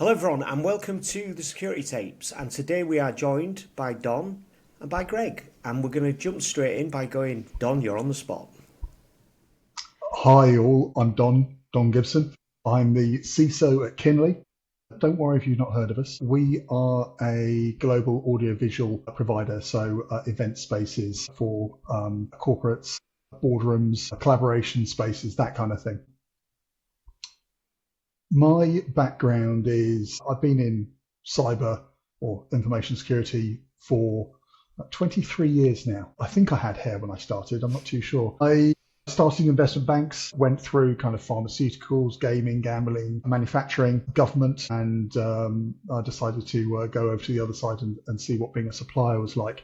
Hello, everyone, and welcome to the Security Tapes. And today we are joined by Don and by Greg. And we're going to jump straight in by going, Don, you're on the spot. Hi all, I'm Don Gibson. I'm the CISO at Kinley. Don't worry if you've not heard of us. We are a global audiovisual provider, so event spaces for corporates, boardrooms, collaboration spaces, that kind of thing. My background is I've been in cyber or information security for 23 years now. I think I had hair when I started, I'm not too sure. I started in investment banks, went through kind of pharmaceuticals, gaming, gambling, manufacturing, government, and I decided to go over to the other side and see what being a supplier was like.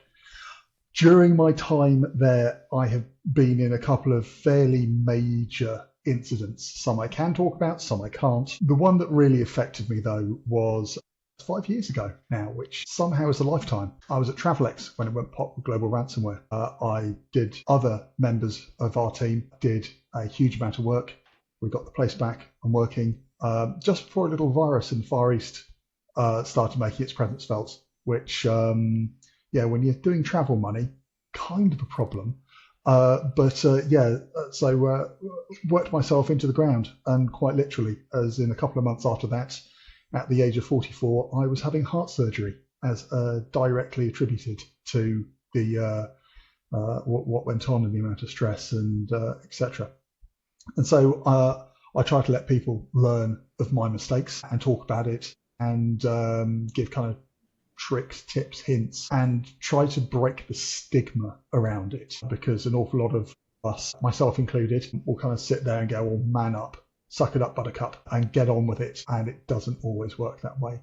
During my time there, I have been in a couple of fairly major incidents. Some I can talk about, some I can't. The one that really affected me, though, was 5 years ago now, which somehow is a lifetime. I was at Trethtec when it went pop with global ransomware. Other members of our team did a huge amount of work. We got the place back and working just before a little virus in the Far East started making its presence felt, which, when you're doing travel money, kind of a problem. So worked myself into the ground, and quite literally, as in a couple of months after that, at the age of 44, I was having heart surgery, as directly attributed to the what went on and the amount of stress and etc. And so I try to let people learn of my mistakes and talk about it and give kind of tricks, tips, hints, and try to break the stigma around it, because an awful lot of us, myself included, will kind of sit there and go, well, man up, suck it up, buttercup, and get on with it. And it doesn't always work that way.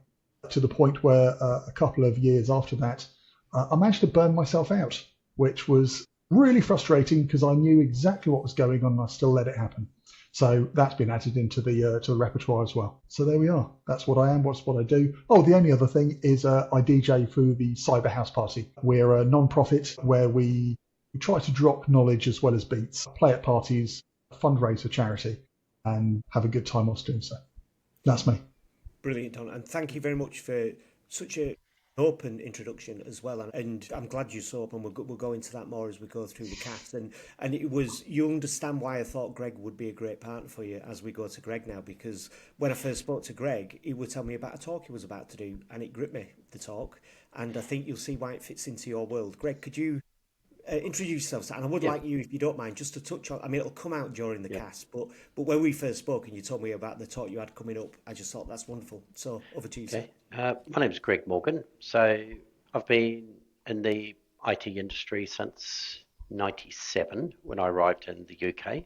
To the point where a couple of years after that, I managed to burn myself out, which was really frustrating because I knew exactly what was going on and I still let it happen. So that's been added into the to the repertoire as well. So there we are. That's what I am. What's what I do. Oh, the only other thing is I DJ for the Cyber House Party. We're a non-profit where we try to drop knowledge as well as beats, play at parties, fundraise for charity, and have a good time whilst doing so. That's me. Brilliant, Don. And thank you very much for such a open introduction as well. And I'm glad you're so open. We'll go into that more as we go through the cast. And it was, you understand why I thought Greg would be a great partner for you as we go to Greg now, because when I first spoke to Greg, he would tell me about a talk he was about to do, and it gripped me, the talk. And I think you'll see why it fits into your world. Greg, could you introduce yourself, and I would Yeah, like you, if you don't mind, just to touch on. I mean, it'll come out during the yeah. cast, but when we first spoke and you told me about the talk you had coming up, I just thought that's wonderful. So over to you, sir. Okay. My name is Greg Morgan. So I've been in the IT industry since '97 when I arrived in the UK.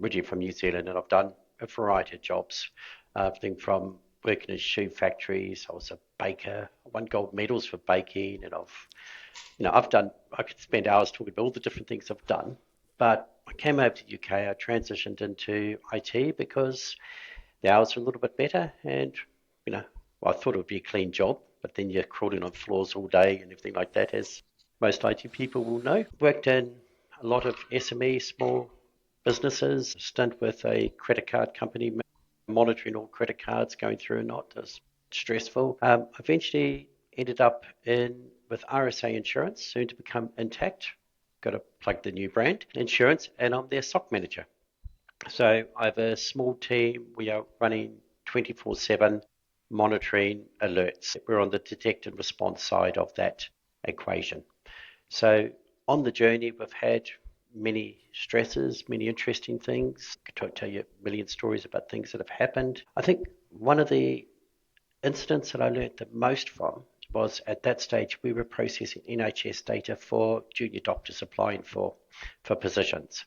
Originally from New Zealand, and I've done a variety of jobs, everything from working in shoe factories. I was a baker. I won gold medals for baking, and I could spend hours talking about all the different things I've done. But I came over to the UK. I transitioned into IT because the hours are a little bit better, and you know, well, I thought it would be a clean job, but then you're crawling on floors all day and everything like that, as most IT people will know. Worked in a lot of SME, small businesses, a stint with a credit card company, monitoring all credit cards going through or not. It was stressful. Eventually ended up in with RSA Insurance, soon to become Intact. Got to plug the new brand, Insurance, and I'm their SOC manager. So I have a small team. We are running 24/7 monitoring alerts. We're on the detect and response side of that equation. So on the journey, we've had many stresses, many interesting things. I could tell you a million stories about things that have happened. I think one of the incidents that I learned the most from was at that stage we were processing NHS data for junior doctors applying for positions.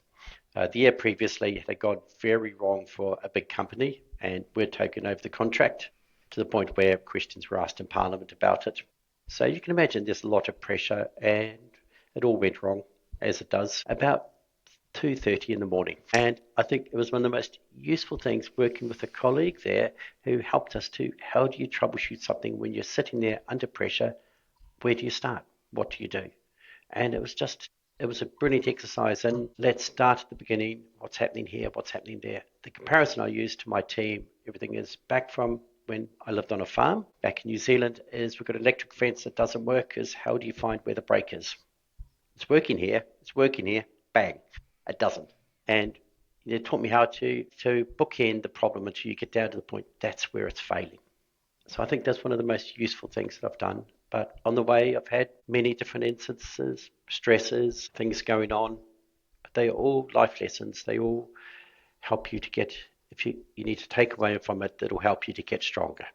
The year previously, it had gone very wrong for a big company, and we'd taken over the contract to the point where questions were asked in Parliament about it. So you can imagine there's a lot of pressure, and it all went wrong, as it does, about 2:30 in the morning. And I think it was one of the most useful things working with a colleague there who helped us to, how do you troubleshoot something when you're sitting there under pressure? Where do you start? What do you do? And it was a brilliant exercise. And let's start at the beginning. What's happening here? What's happening there? The comparison I use to my team, everything is back from when I lived on a farm back in New Zealand is we've got an electric fence that doesn't work. Is how do you find where the break is? It's working here. It's working here. Bang. It doesn't. And they taught me how to bookend the problem until you get down to the point that's where it's failing. So I think that's one of the most useful things that I've done. But on the way, I've had many different instances, stresses, things going on. They are all life lessons. They all help you to get, if you need to take away from it, that'll help you to get stronger.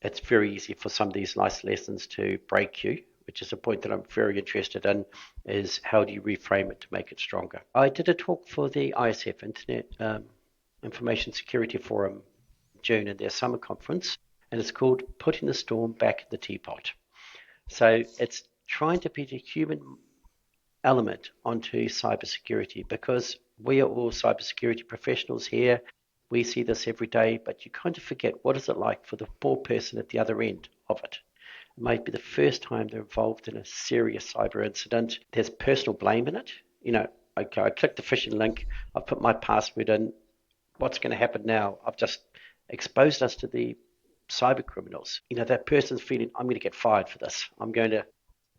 It's very easy for some of these life lessons to break you, which is a point that I'm very interested in, is how do you reframe it to make it stronger. I did a talk for the ISF, Internet Information Security Forum, in June in their summer conference, and it's called Putting the Storm Back in the Teapot. So it's trying to put a human element onto cybersecurity, because we are all cybersecurity professionals here. We see this every day, but you kind of forget what is it like for the poor person at the other end of it. It might be the first time they're involved in a serious cyber incident. There's personal blame in it. Okay, I clicked the phishing link, I've put my password in. What's going to happen now? I've just exposed us to the cyber criminals. That person's feeling, I'm going to get fired for this. I'm going to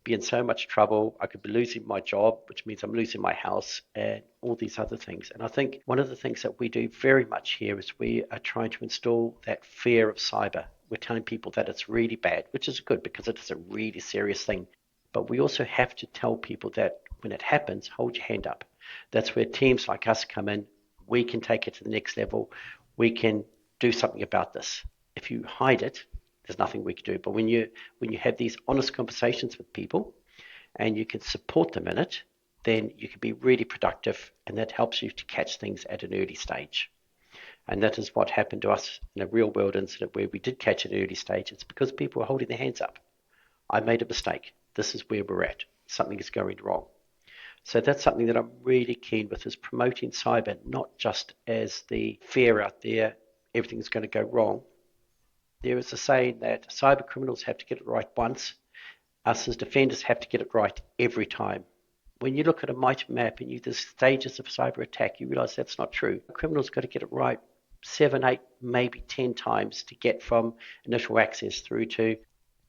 be in so much trouble. I could be losing my job, which means I'm losing my house and all these other things. And I think one of the things that we do very much here is we are trying to install that fear of cyber. We're telling people that it's really bad, which is good because it is a really serious thing. But we also have to tell people that when it happens, hold your hand up. That's where teams like us come in. We can take it to the next level. We can do something about this. If you hide it, there's nothing we can do. But when you have these honest conversations with people and you can support them in it, then you can be really productive, and that helps you to catch things at an early stage. And that is what happened to us in a real world incident where we did catch at an early stage. It's because people were holding their hands up. I made a mistake. This is where we're at. Something is going wrong. So that's something that I'm really keen with, is promoting cyber, not just as the fear out there, everything's going to go wrong. There is a saying that cyber criminals have to get it right once. Us as defenders have to get it right every time. When you look at a might map and the stages of cyber attack, you realize that's not true. A criminal's got to get it right 7, 8, maybe 10 times to get from initial access through to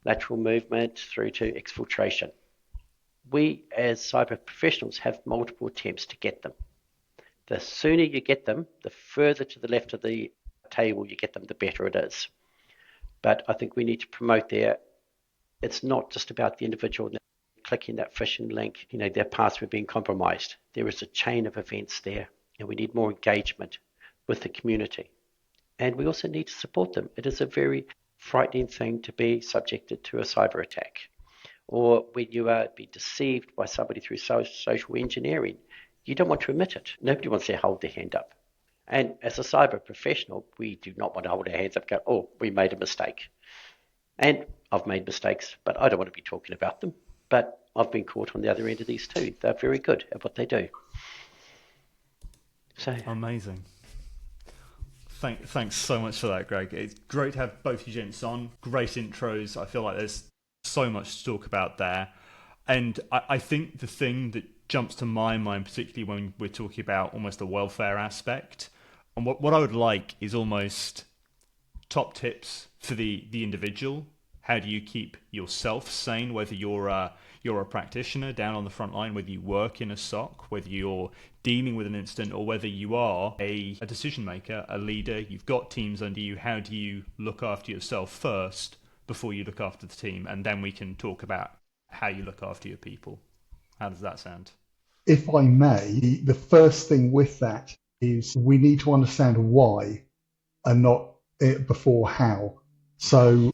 lateral movement, through to exfiltration. We as cyber professionals have multiple attempts to get them. The sooner you get them, the further to the left of the table you get them, the better it is. But I think we need to promote there. It's not just about the individual clicking that phishing link, their password being compromised. There is a chain of events there, and we need more engagement with the community. And we also need to support them. It is a very frightening thing to be subjected to a cyber attack, or when you are being deceived by somebody through social engineering. You don't want to admit it. Nobody wants to hold their hand up. And as a cyber professional, we do not want to hold our hands up and go, oh, we made a mistake. And I've made mistakes, but I don't want to be talking about them. But I've been caught on the other end of these too. They're very good at what they do. So amazing. Thanks so much for that, Greg. It's great to have both you gents on. Great intros. I feel like there's so much to talk about there. And I think the thing that jumps to my mind, particularly when we're talking about almost the welfare aspect, and what I would like is almost top tips for the individual. How do you keep yourself sane, whether you're a practitioner down on the front line, whether you work in a SOC, whether you're dealing with an incident, or whether you are a decision maker, a leader, you've got teams under you. How do you look after yourself first before you look after the team? And then we can talk about how you look after your people. How does that sound? If I may, the first thing with that is we need to understand why and not before how. So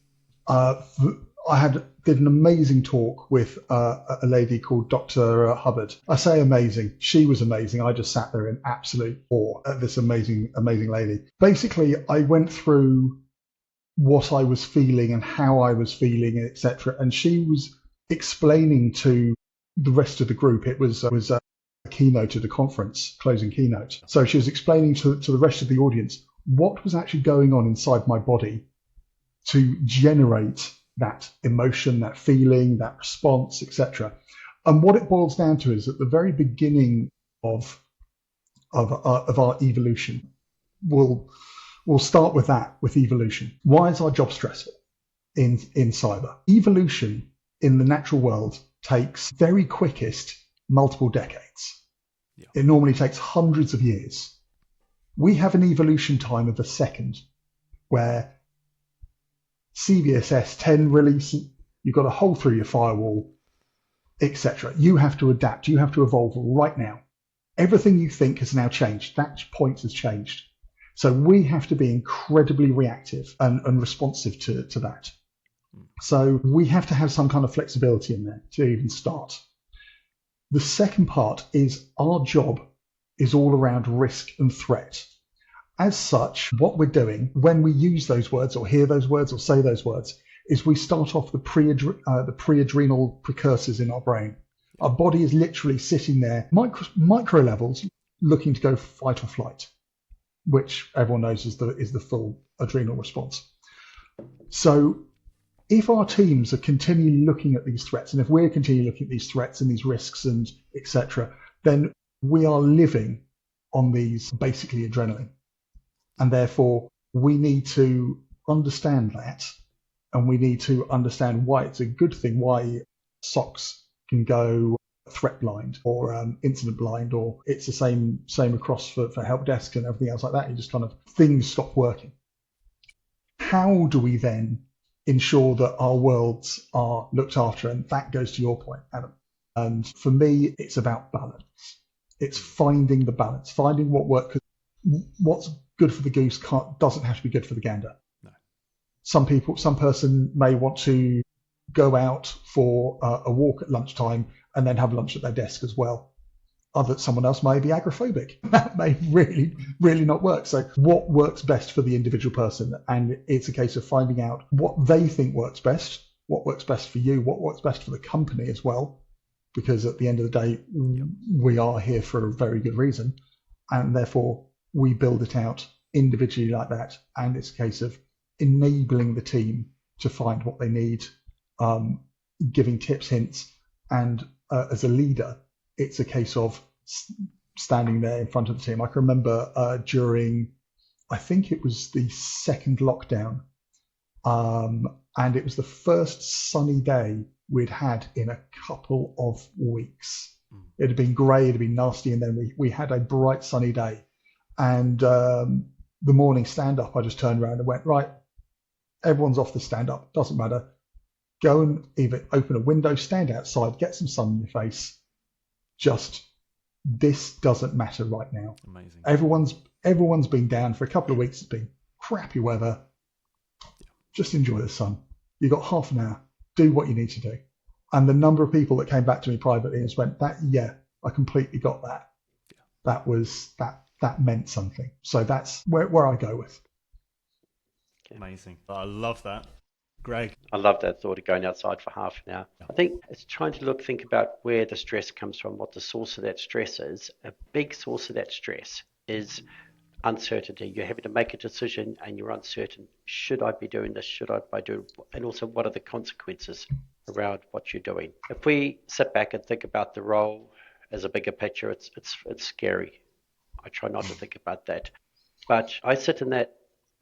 I did an amazing talk with a lady called Dr. Hubbard. I say amazing. She was amazing. I just sat there in absolute awe at this amazing lady. Basically, I went through what I was feeling and how I was feeling, etc. And she was explaining to the rest of the group. It was a keynote at a conference, closing keynote. So she was explaining to the rest of the audience what was actually going on inside my body to generate that emotion, that feeling, that response, etc. And what it boils down to is at the very beginning of our evolution, We'll start with that, with evolution. Why is our job stressful in cyber? Evolution in the natural world takes very quickest multiple decades. Yeah. It normally takes hundreds of years. We have an evolution time of a second, where CVSS 10 release, you've got a hole through your firewall, etc. You have to adapt. You have to evolve right now. Everything you think has now changed. That point has changed. So we have to be incredibly reactive and responsive to that. So we have to have some kind of flexibility in there to even start. The second part is our job is all around risk and threat. As such, what we're doing when we use those words or hear those words or say those words is we start off the pre-adrenal precursors in our brain. Our body is literally sitting there, micro levels, looking to go fight or flight, which everyone knows is the full adrenal response. So if our teams are continually looking at these threats, and if we're continually looking at these threats and these risks and etc., then we are living on these basically adrenaline. And therefore, we need to understand that, and we need to understand why it's a good thing, why SOCs can go threat blind or incident blind, or it's the same across for help desk and everything else like that. You just kind of, things stop working. How do we then ensure that our worlds are looked after? And that goes to your point, Adam. And for me, it's about balance. It's finding the balance, finding what works. What's good for the goose doesn't have to be good for the gander. No. Some person may want to go out for a walk at lunchtime and then have lunch at their desk as well. Someone else may be agoraphobic. That may really not work. So what works best for the individual person? And it's a case of finding out what they think works best, what works best for you, what works best for the company as well. Because at the end of the day, we are here for a very good reason. And therefore, we build it out individually like that. And it's a case of enabling the team to find what they need, giving tips, hints. And as a leader, it's a case of standing there in front of the team. I can remember during, I think it was the second lockdown, and it was the first sunny day we'd had in a couple of weeks. It had been grey, it had been nasty, and then we had a bright sunny day. And the morning stand-up, I just turned around and went, right, everyone's off the stand-up, doesn't matter. Go and either open a window, stand outside, get some sun in your face. Just, this doesn't matter right now. Amazing. Everyone's been down for a couple of weeks. It's been crappy weather. Just enjoy the sun. You've got half an hour. Do what you need to do. And the number of people that came back to me privately and just went, I completely got that. Yeah. That meant something. So that's where I go with. Amazing. I love that. Greg. I love that thought of going outside for half an hour. I think it's trying to think about where the stress comes from, what the source of that stress is. A big source of that stress is uncertainty. You're having to make a decision and you're uncertain. Should I be doing this? Should I be doing? And also, what are the consequences around what you're doing? If we sit back and think about the role as a bigger picture, it's scary. I try not to think about that. But I sit in that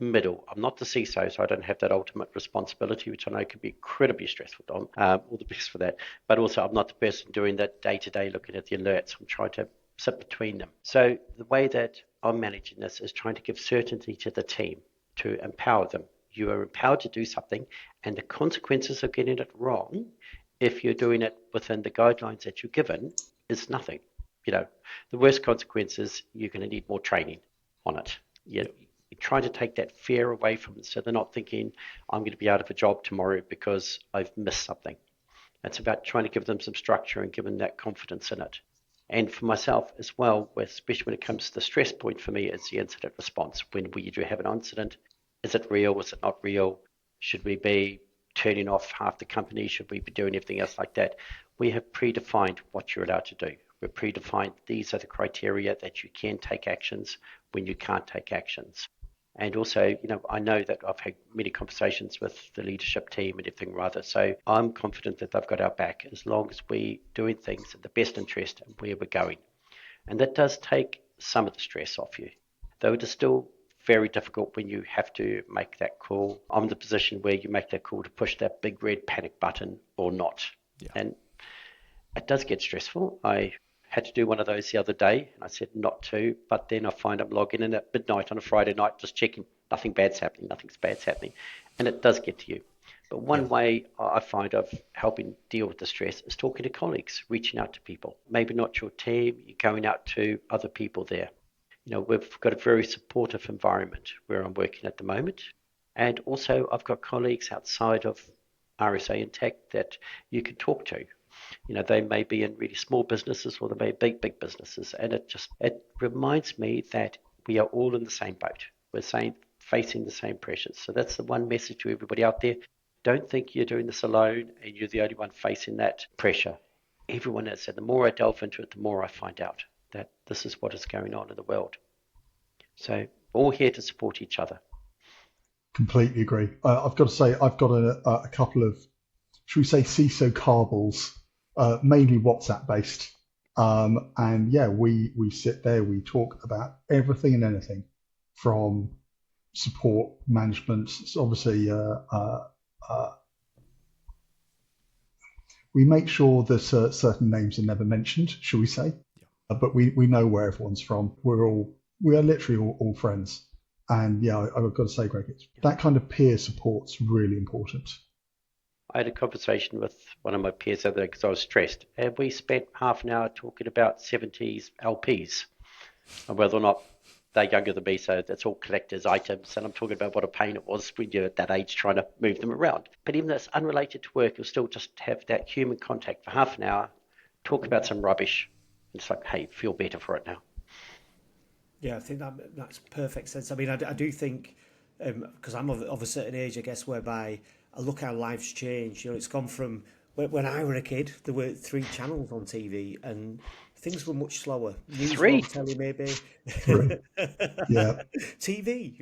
middle. I'm not the CISO, so I don't have that ultimate responsibility, which I know can be incredibly stressful, Dom. All the best for that. But also, I'm not the person doing that day-to-day looking at the alerts. I'm trying to sit between them. So the way that I'm managing this is trying to give certainty to the team, to empower them. You are empowered to do something, and the consequences of getting it wrong, if you're doing it within the guidelines that you're given, is nothing. The worst consequence is you're going to need more training on it. You're trying to take that fear away from them, so they're not thinking, I'm going to be out of a job tomorrow because I've missed something. It's about trying to give them some structure and give them that confidence in it. And for myself as well, especially when it comes to the stress point for me, is the incident response. When we do have an incident, is it real? Is it not real? Should we be turning off half the company? Should we be doing everything else like that? We have predefined what you're allowed to do. We've predefined these are the criteria that you can take actions when you can't take actions. And also, I know that I've had many conversations with the leadership team and everything rather. So I'm confident that they've got our back as long as we're doing things in the best interest and where we're going. And that does take some of the stress off you, though it is still very difficult when you have to make that call. I'm in the position where you make that call to push that big red panic button or not. Yeah. And it does get stressful. I had to do one of those the other day, and I said not to, but then I find I'm logging in at midnight on a Friday night, just checking nothing bad's happening, and it does get to you. But one way I find of helping deal with the stress is talking to colleagues, reaching out to people. Maybe not your team, you're going out to other people there. We've got a very supportive environment where I'm working at the moment. And also I've got colleagues outside of RSA and tech that you can talk to. They may be in really small businesses or they may be big businesses. And it reminds me that we are all in the same boat. We're facing the same pressures. So that's the one message to everybody out there. Don't think you're doing this alone and you're the only one facing that pressure. Everyone is. And the more I delve into it, the more I find out that this is what is going on in the world. So we're all here to support each other. Completely agree. I've got to say, I've got a couple of, should we say, CISO carbles, mainly WhatsApp based. And yeah, we sit there, we talk about everything and anything from support management. So obviously, we make sure that certain names are never mentioned, shall we say? But we know where everyone's from. We are literally all friends. And yeah, I've got to say, Greg, that kind of peer support's really important. I had a conversation with one of my peers the other day because I was stressed, and we spent half an hour talking about 70s LPs and whether or not they're younger than me, so that's all collector's items. And I'm talking about what a pain it was when you're at that age trying to move them around. But even though it's unrelated to work, you'll still just have that human contact for half an hour, talk about some rubbish. And it's like, hey, feel better for it now. Yeah, I think that makes perfect sense. I mean, I do think, because I'm of a certain age, I guess, whereby I look how life's changed. It's gone from when I were a kid, there were 3 channels on TV and things were much slower. News were on 3. telly, maybe. Three. Yeah. TV.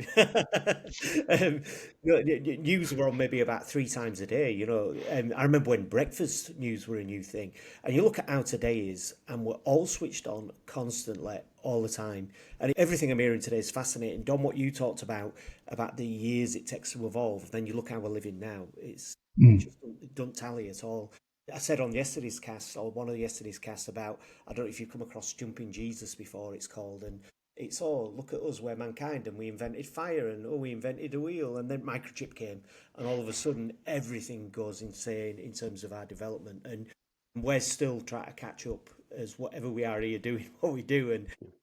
No, news were on maybe about 3 times a day. I remember when breakfast news were a new thing. And you look at how today is, and we're all switched on constantly, all the time. And everything I'm hearing today is fascinating. Don, what you talked about the years it takes to evolve, then you look how we're living now. It just don't tally at all. I said on yesterday's cast, or one of yesterday's casts, about, I don't know if you've come across Jumping Jesus before, it's called, and it's all, look at us, we're mankind, and we invented fire, and we invented a wheel, and then microchip came, and all of a sudden everything goes insane in terms of our development, and we're still trying to catch up as whatever we are here doing what we do,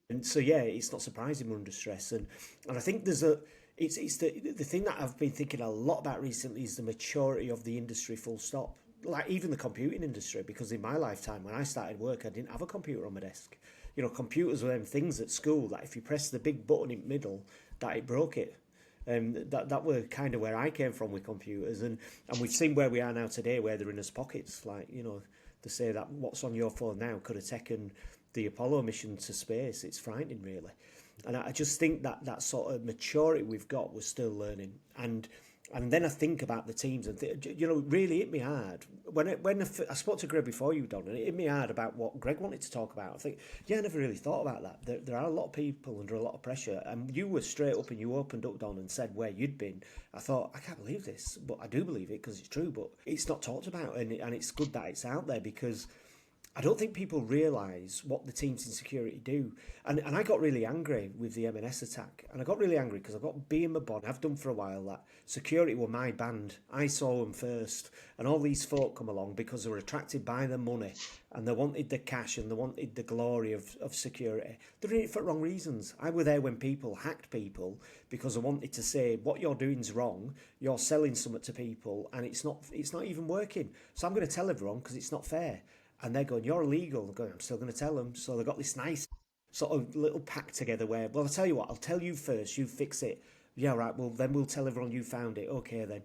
and so yeah, it's not surprising we're under stress, and I think it's the thing that I've been thinking a lot about recently is the maturity of the industry, full stop. Like even the computing industry, because in my lifetime when I started work, I didn't have a computer on my desk. Computers were them things at school that if you press the big button in the middle, that it broke it. That were kind of where I came from with computers, and we've seen where we are now today, where they're in us pockets. Like to say that what's on your phone now could have taken the Apollo mission to space. It's frightening, really. And I just think that sort of maturity we've got, we're still learning. And then I think about the teams, and really hit me hard when I spoke to Greg before you, Don, and it hit me hard about what Greg wanted to talk about. I think, yeah, I never really thought about that. There are a lot of people under a lot of pressure, and you were straight up and you opened up, Don, and said where you'd been. I thought, I can't believe this, but I do believe it because it's true. But it's not talked about, and it's good that it's out there because I don't think people realise what the teams in security do. And I got really angry with the M&S attack. And I got really angry because I've got B in my bond. I've done for a while that security were my band. I saw them first. And all these folk come along because they were attracted by the money. And they wanted the cash and they wanted the glory of security. They're in it for wrong reasons. I were there when people hacked people because they wanted to say, what you're doing's wrong. You're selling something to people and it's not even working. So I'm going to tell everyone because it's not fair. And they're going, you're illegal. They're going, I'm still going to tell them. So they've got this nice sort of little pact together where, well, I'll tell you what, I'll tell you first, you fix it. Yeah, right, well, then we'll tell everyone you found it. Okay, then.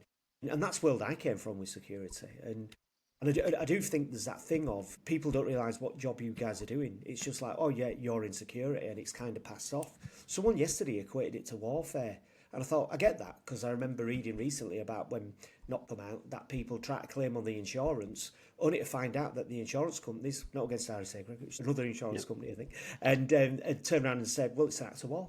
And that's the world I came from with security. And I do think there's that thing of people don't realise what job you guys are doing. It's just like, oh, yeah, you're in security, and it's kind of passed off. Someone yesterday equated it to warfare. And I thought, I get that, because I remember reading recently about when not come out, that people try to claim on the insurance, only to find out that the insurance companies, not against RSA, it's another insurance company, I think, and turned around and said, well, it's an act of war.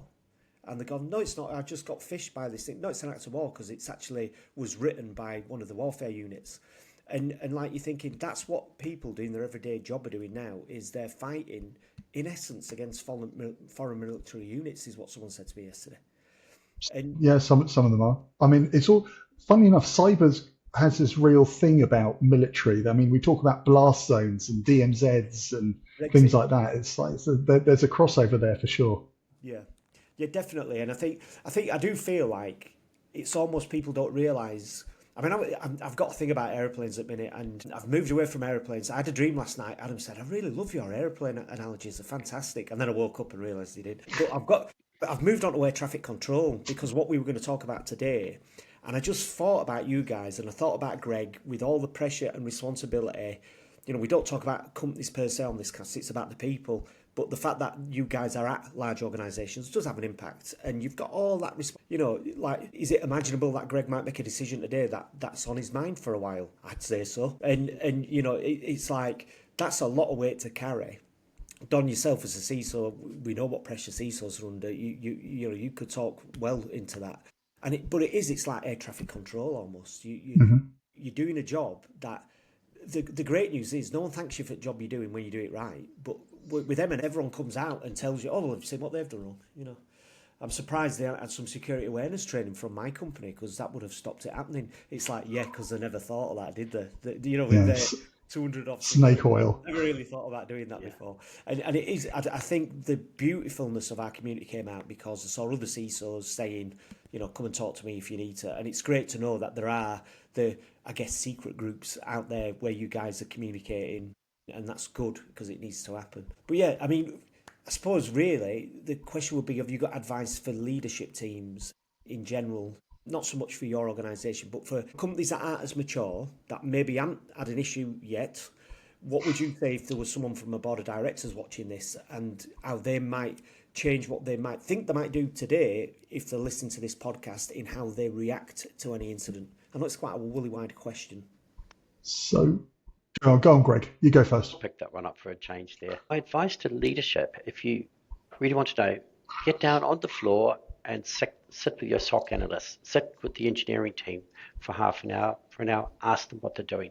And they're going, no, it's not. I just got fished by this thing. No, it's an act of war because it's actually was written by one of the warfare units. And like you're thinking, that's what people doing their everyday job are doing now, is they're fighting, in essence, against foreign military units, is what someone said to me yesterday. And Yeah, some of them are. I mean, it's all funny enough. Cybers has this real thing about military. I mean, we talk about blast zones and DMZs and things Brexit, like that. It's like there's a crossover there for sure. yeah, yeah, definitely. And I do feel like it's almost people don't realise. I mean, I've got a thing about airplanes at the minute, and I've moved away from airplanes. I had a dream last night. Adam said, "I really love your airplane analogies; they're fantastic." And then I woke up and realised he did. But I've moved on to air traffic control because what we were going to talk about today, and I just thought about you guys, and I thought about Greg with all the pressure and responsibility. You know, we don't talk about companies per se on this cast; it's about the people. But the fact that you guys are at large organisations does have an impact, and you've got all that. You know, like, is it imaginable that Greg might make a decision today that's on his mind for a while? I'd say so. And you know, it's like that's a lot of weight to carry. Don, yourself as a CISO, we know what pressure CISOs are under. You know, you could talk well into that. But it's like air traffic control almost. You're doing a job that the great news is no one thanks you for the job you're doing when you do it right. But with them, and everyone comes out and tells you, oh, well, I've seen what they've done wrong. You know, I'm surprised they haven't had some security awareness training from my company, because that would have stopped it happening. It's like, yeah, because they never thought of that, did they? You know, with Yeah, their 200 officers, snake oil. never really thought about doing that before. And it is, I think the beautifulness of our community came out because I saw other CISOs saying, you know, come and talk to me if you need to. And it's great to know that there are I guess, secret groups out there where you guys are communicating, and that's good because it needs to happen. But yeah, I mean, I suppose really the question would be, have you got advice for leadership teams in general? Not so much for your organisation, but for companies that aren't as mature, that maybe haven't had an issue yet. What would you say if there was someone from a board of directors watching this, and how they might change what they might think they might do today if they're listening to this podcast in how they react to any incident? I know it's quite a woolly-wide question. So, go on, Greg. You go first. Pick that one up for a change there. My advice to leadership, if you really want to know, get down on the floor and sit with your SOC analysts, sit with the engineering team for half an hour, for an hour, ask them what they're doing.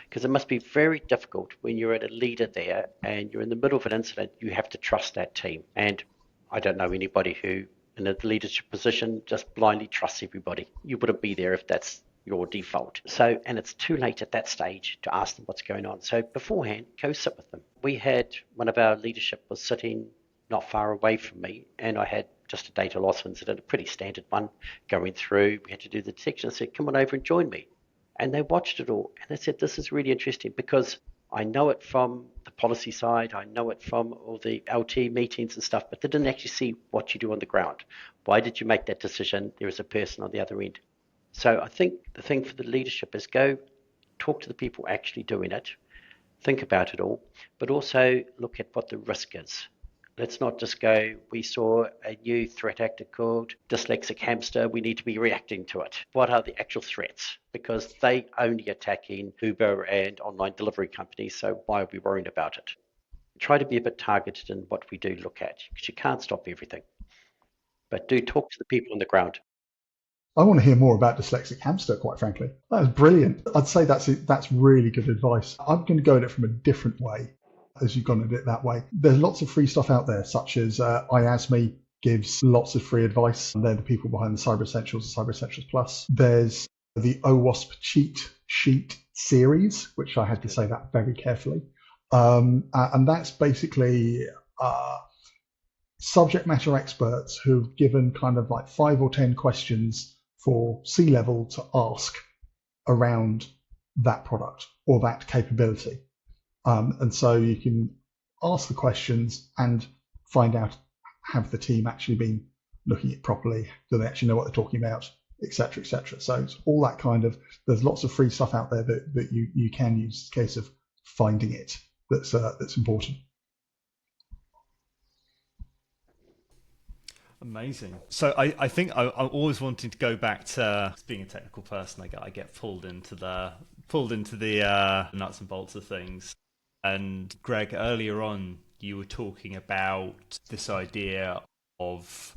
Because it must be very difficult when you're at a leader there and you're in the middle of an incident, you have to trust that team. And I don't know anybody who, in a leadership position, just blindly trusts everybody. You wouldn't be there if that's your default. So, and it's too late at that stage to ask them what's going on. So beforehand, go sit with them. We had one of our leadership was sitting not far away from me, and I had just a data loss incident, a pretty standard one, going through. We had to do the detection. I said, come on over and join me. And they watched it all, and they said, this is really interesting because I know it from the policy side, I know it from all the LT meetings and stuff, but they didn't actually see what you do on the ground. Why did you make that decision? There is a person on the other end. So I think the thing for the leadership is go talk to the people actually doing it, think about it all, but also look at what the risk is. Let's not just go, we saw a new threat actor called dyslexic hamster, we need to be reacting to it. What are the actual threats? Because they only attack in Uber and online delivery companies, so why are we worrying about it? Try to be a bit targeted in what we do look at, because you can't stop everything. But do talk to the people on the ground. I want to hear more about dyslexic hamster, quite frankly. That was brilliant. I'd say that's really good advice. I'm going to go at it from a different way, as you've gone at it that way. There's lots of free stuff out there, such as IASME gives lots of free advice. They're the people behind the Cyber Essentials and Cyber Essentials Plus. There's the OWASP cheat sheet series, which I had to say that very carefully. And that's basically subject matter experts who've given kind of like 5 or 10 questions for C-level to ask around that product or that capability. And so you can ask the questions and find out, have the team actually been looking at it properly? Do they actually know what they're talking about, et cetera, et cetera. So it's all that kind of, there's lots of free stuff out there that you can use. In case of finding it, that's important. Amazing. So I think I always wanted to go back to being a technical person. I get pulled into the nuts and bolts of things. And Greg, earlier on, you were talking about this idea of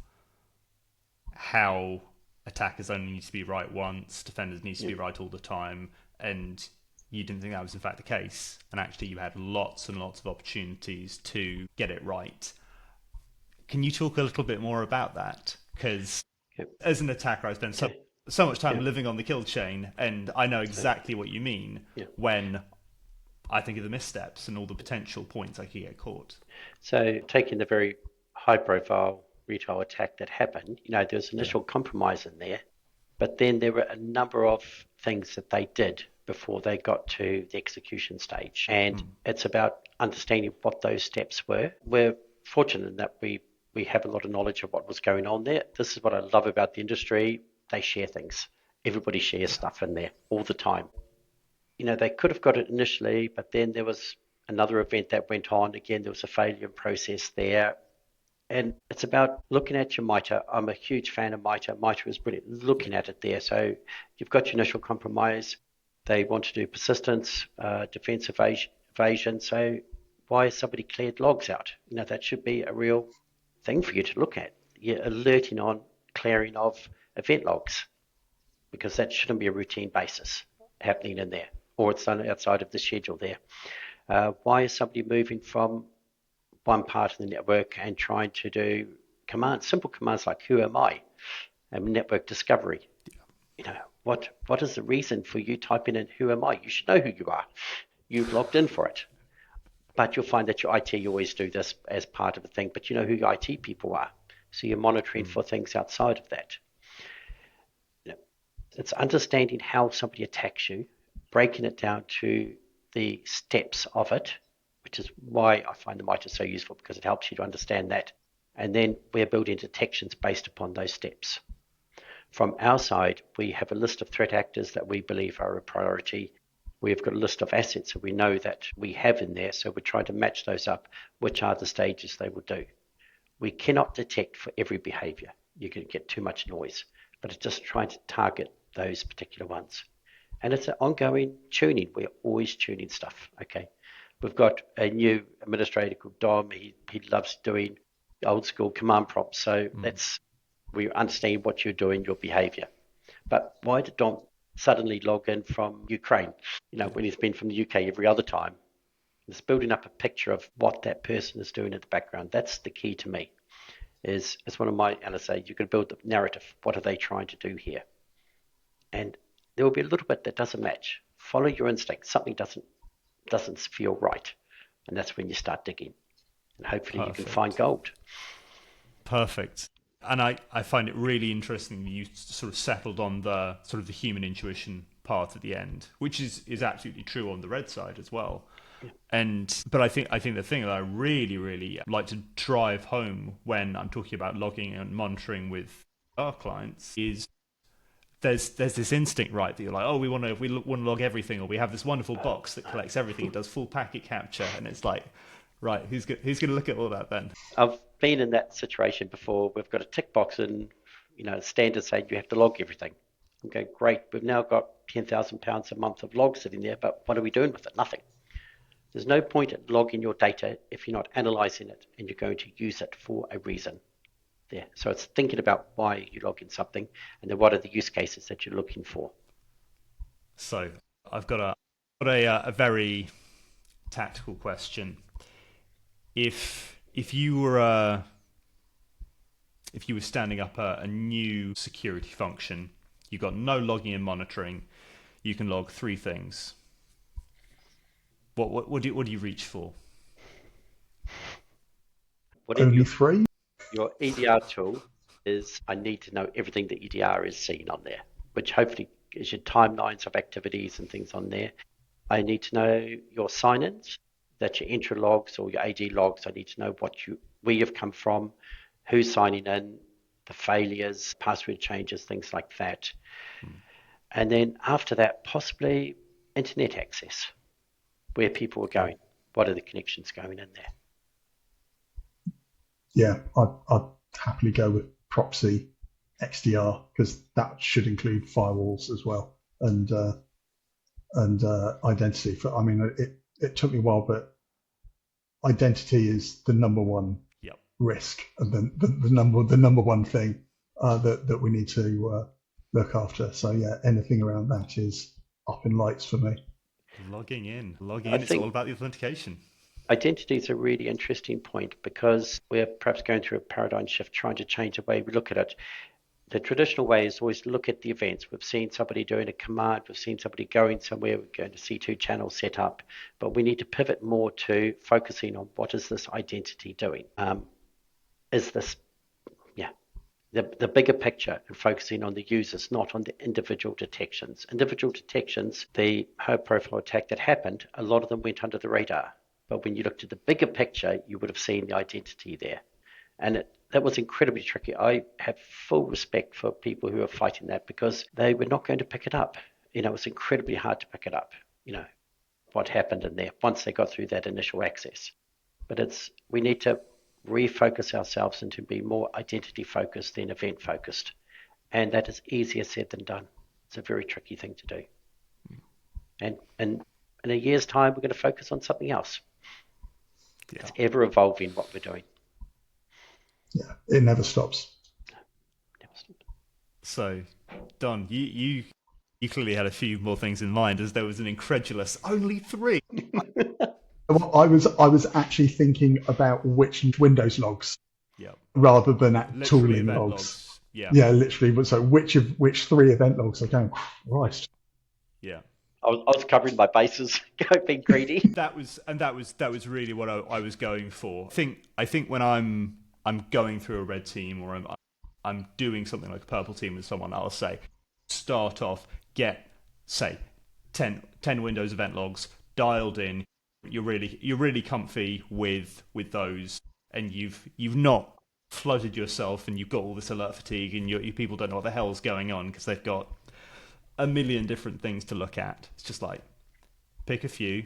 how attackers only need to be right once, defenders need to be right all the time, and you didn't think that was in fact the case, and actually you had lots and lots of opportunities to get it right. Can you talk a little bit more about that? Because as an attacker, I spend so much time living on the kill chain, and I know exactly what you mean when I think of the missteps and all the potential points I could get caught. So taking the very high profile retail attack that happened, there was initial compromise in there, but then there were a number of things that they did before they got to the execution stage. And it's about understanding what those steps were. We're fortunate that we have a lot of knowledge of what was going on there. This is what I love about the industry. They share things. Everybody shares stuff in there all the time. They could have got it initially, but then there was another event that went on. Again, there was a failure process there. And it's about looking at your MITRE. I'm a huge fan of MITRE. MITRE is brilliant. Looking at it there. So you've got your initial compromise. They want to do persistence, defense evasion. So why has somebody cleared logs out? That should be a real thing for you to look at. You're alerting on clearing of event logs, because that shouldn't be a routine basis happening in there, or it's done outside of the schedule there. Why is somebody moving from one part of the network and trying to do commands, simple commands like who am I, and network discovery? What is the reason for you typing in who am I? You should know who you are. You've logged in for it. But you'll find that your IT, you always do this as part of a thing, but you know who your IT people are. So you're monitoring for things outside of that. It's understanding how somebody attacks you, breaking it down to the steps of it, which is why I find the MITRE so useful, because it helps you to understand that. And then we're building detections based upon those steps. From our side, we have a list of threat actors that we believe are a priority. We've got a list of assets that we know that we have in there, so we're trying to match those up, which are the stages they will do. We cannot detect for every behavior. You can get too much noise, but it's just trying to target those particular ones. And it's an ongoing tuning. We're always tuning stuff, okay? We've got a new administrator called Dom. He loves doing old school command prompts, so we understand what you're doing, your behavior. But why did Dom suddenly log in from Ukraine, when he's been from the UK every other time? It's building up a picture of what that person is doing in the background. That's the key to me. Is one of my LSA, you can build the narrative. What are they trying to do here? And there will be a little bit that doesn't match. Follow your instinct. Something doesn't feel right. And that's when you start digging. And hopefully you can find gold. Perfect. And I find it really interesting that you sort of settled on the sort of the human intuition part at the end, which is absolutely true on the red side as well. Yeah. But I think the thing that I really, really like to drive home when I'm talking about logging and monitoring with our clients is there's this instinct, right, that you're like, oh, we want to log everything, or we have this wonderful box that collects everything. It does full packet capture, and it's like, right, who's going to look at all that then? I've been in that situation before. We've got a tick box and standard saying you have to log everything. I'm going, great. We've now got £10,000 a month of logs sitting there, but what are we doing with it? Nothing. There's no point in logging your data if you're not analyzing it and you're going to use it for a reason. There. So it's thinking about why you log in something, and then what are the use cases that you're looking for. So I've got a very tactical question. If you were standing up a new security function, you've got no logging and monitoring, you can log 3 things. What do you reach for? Only 3? Your EDR tool is, I need to know everything that EDR is seen on there, which hopefully is your timelines of activities and things on there. I need to know your sign-ins, that's your intra logs or your AD logs. I need to know where you've come from, who's signing in, the failures, password changes, things like that. And then after that, possibly internet access, where people are going, what are the connections going in there. Yeah, I'd happily go with proxy XDR, because that should include firewalls as well, and identity. It took me a while, but identity is the number one risk, and the number one thing that we need to look after. So yeah, anything around that is up in lights for me. Logging in. I It's all think about the authentication. identity is a really interesting point because we're perhaps going through a paradigm shift, trying to change the way we look at it. The traditional way is always look at the events. We've seen somebody doing a command, we've seen somebody going somewhere, we're going to see two channels set up, but we need to pivot more to focusing on what is this identity doing? Is this, yeah, the bigger picture, and focusing on the users, not on the individual detections. Individual detections, the high profile attack that happened, a lot of them went under the radar. But when you looked at the bigger picture, you would have seen the identity there. And that was incredibly tricky. I have full respect for people who are fighting that because they were not going to pick it up. It was incredibly hard to pick it up, what happened in there once they got through that initial access. But we need to refocus ourselves into be more identity focused than event focused. And that is easier said than done. It's a very tricky thing to do. And in a year's time, we're going to focus on something else. Yeah. It's ever evolving what we're doing. Yeah, it never stops. So, Don, you clearly had a few more things in mind, as there was an incredulous only 3. Well, I was actually thinking about which Windows logs, rather than tooling logs. Yeah, literally. So which 3 event logs are going? Christ. Yeah. I was covering my bases, being greedy. That was really what I was going for. I think when I'm going through a red team, or I'm doing something like a purple team with someone, I'll say, start off, get, say, 10 Windows event logs dialed in. You're really comfy with those, and you've not flooded yourself, and you've got all this alert fatigue, and your people don't know what the hell's going on because they've got a million different things to look at. It's just like, pick a few,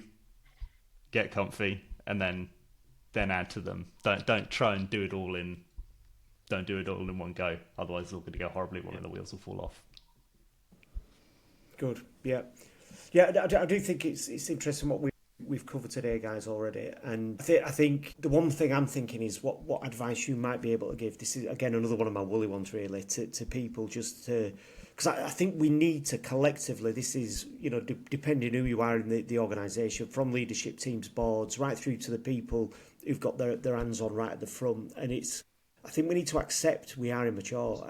get comfy, and then add to them. Don't try and do it all in. Don't do it all in one go. Otherwise, it's all going to go horribly. One of the wheels will fall off. Good. Yeah. I do think it's interesting what we've covered today, guys, already. And I think the one thing I'm thinking is what advice you might be able to give. This is again another one of my woolly ones, really, to people, just to. Because I think we need to collectively, this is, depending who you are in the organisation, from leadership teams, boards, right through to the people who've got their hands on right at the front. And I think we need to accept we are immature.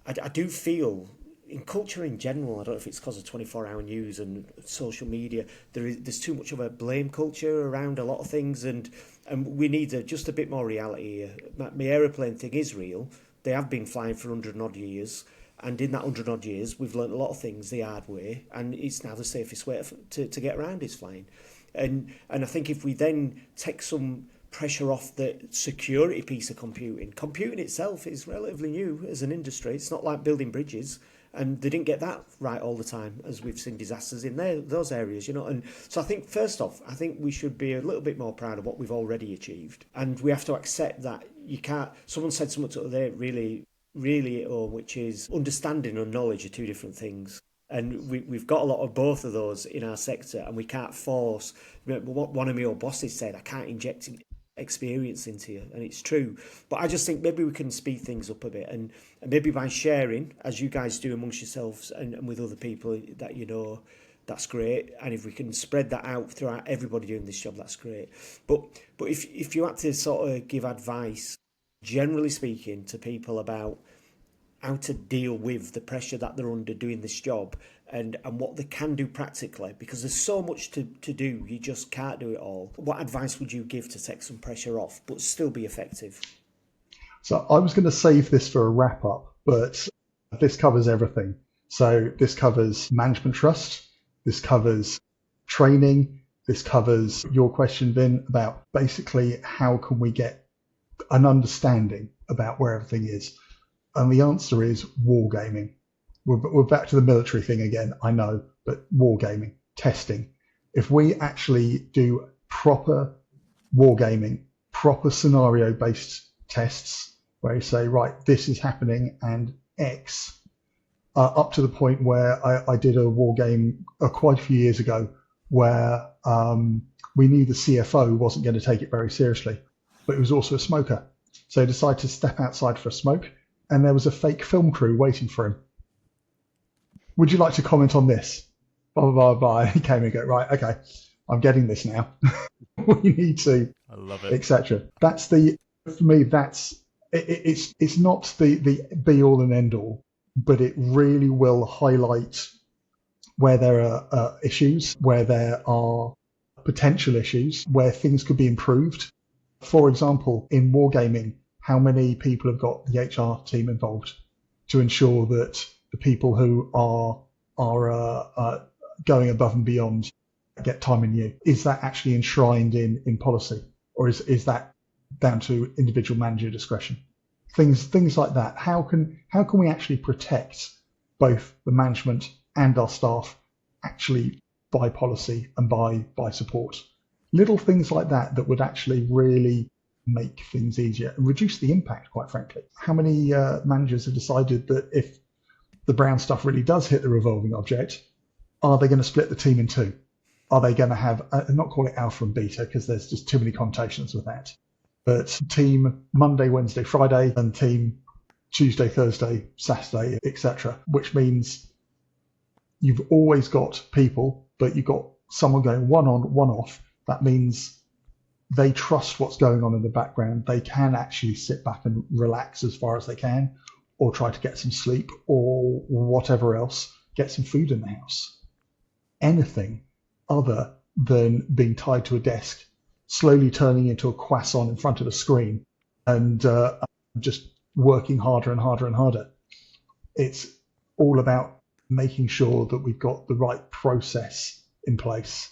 I do feel, in culture in general, I don't know if it's because of 24-hour news and social media, there's too much of a blame culture around a lot of things, and we need just a bit more reality here. My aeroplane thing is real. They have been flying for 100 and odd years. And in that 100 odd years, we've learned a lot of things the hard way, and it's now the safest way to get around is flying. And I think if we then take some pressure off the security piece of computing itself is relatively new as an industry. It's not like building bridges, and they didn't get that right all the time, as we've seen disasters in those areas, And so I think, first off, I think we should be a little bit more proud of what we've already achieved, and we have to accept that you can't. Someone said something today really at home, which is understanding and knowledge are 2 different things. And we've got a lot of both of those in our sector, and we can't force. What one of my old bosses said, I can't inject experience into you, and it's true. But I just think maybe we can speed things up a bit, and maybe by sharing, as you guys do amongst yourselves and with other people that that's great. And if we can spread that out throughout everybody doing this job, that's great. But if you had to sort of give advice, generally speaking, to people about how to deal with the pressure that they're under doing this job, and what they can do practically, because there's so much to do, you just can't do it all. What advice would you give to take some pressure off but still be effective? So I was going to save this for a wrap up, but this covers everything. So this covers management trust, this covers training, this covers your question, Vin, about basically how can we get an understanding about where everything is. And the answer is wargaming. We're back to the military thing again, I know, but wargaming, testing. If we actually do proper wargaming, proper scenario-based tests, where you say, right, this is happening and X, up to the point where I did a war game quite a few years ago where we knew the CFO wasn't going to take it very seriously, but he was also a smoker. So he decided to step outside for a smoke, and there was a fake film crew waiting for him. Would you like to comment on this? Blah, blah, blah, blah. And he came and go, right, okay, I'm getting this now. We need to, I love it. etc. That's for me, it's not the be all and end all, but it really will highlight where there are issues, where there are potential issues, where things could be improved. For example, in wargaming, how many people have got the HR team involved to ensure that the people who are going above and beyond get time in lieu? Is that actually enshrined in policy, or is that down to individual manager discretion? Things like that. How can we actually protect both the management and our staff actually by policy and by support? Little things like that would actually really make things easier and reduce the impact, quite frankly. How many managers have decided that if the brown stuff really does hit the revolving object, are they going to split the team in two? Are they going to have, not call it alpha and beta because there's just too many connotations with that, but team Monday, Wednesday, Friday, and team Tuesday, Thursday, Saturday, etc., which means you've always got people, but you've got someone going one on, one off. That means they trust what's going on in the background. They can actually sit back and relax as far as they can, or try to get some sleep, or whatever else, get some food in the house. Anything other than being tied to a desk, slowly turning into a croissant in front of a screen, and just working harder and harder and harder. It's all about making sure that we've got the right process in place,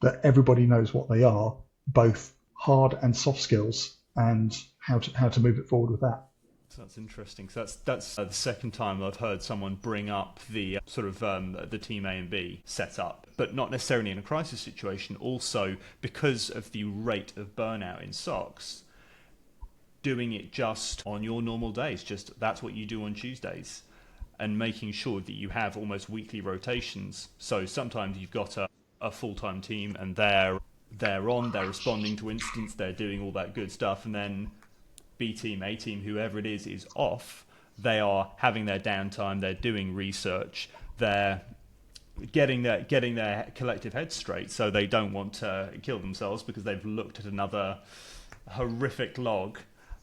that everybody knows what they are, both hard and soft skills, and how to move it forward with that. So that's interesting. So that's the second time I've heard someone bring up the the team A and B setup, but not necessarily in a crisis situation. Also, because of the rate of burnout in SOCs, doing it just on your normal days, just that's what you do on Tuesdays, and making sure that you have almost weekly rotations. So sometimes you've got a full-time team and they're responding to incidents, they're doing all that good stuff, and then B team, A team, whoever it is off. They are having their downtime, they're doing research, they're getting their collective head straight, so they don't want to kill themselves because they've looked at another horrific log.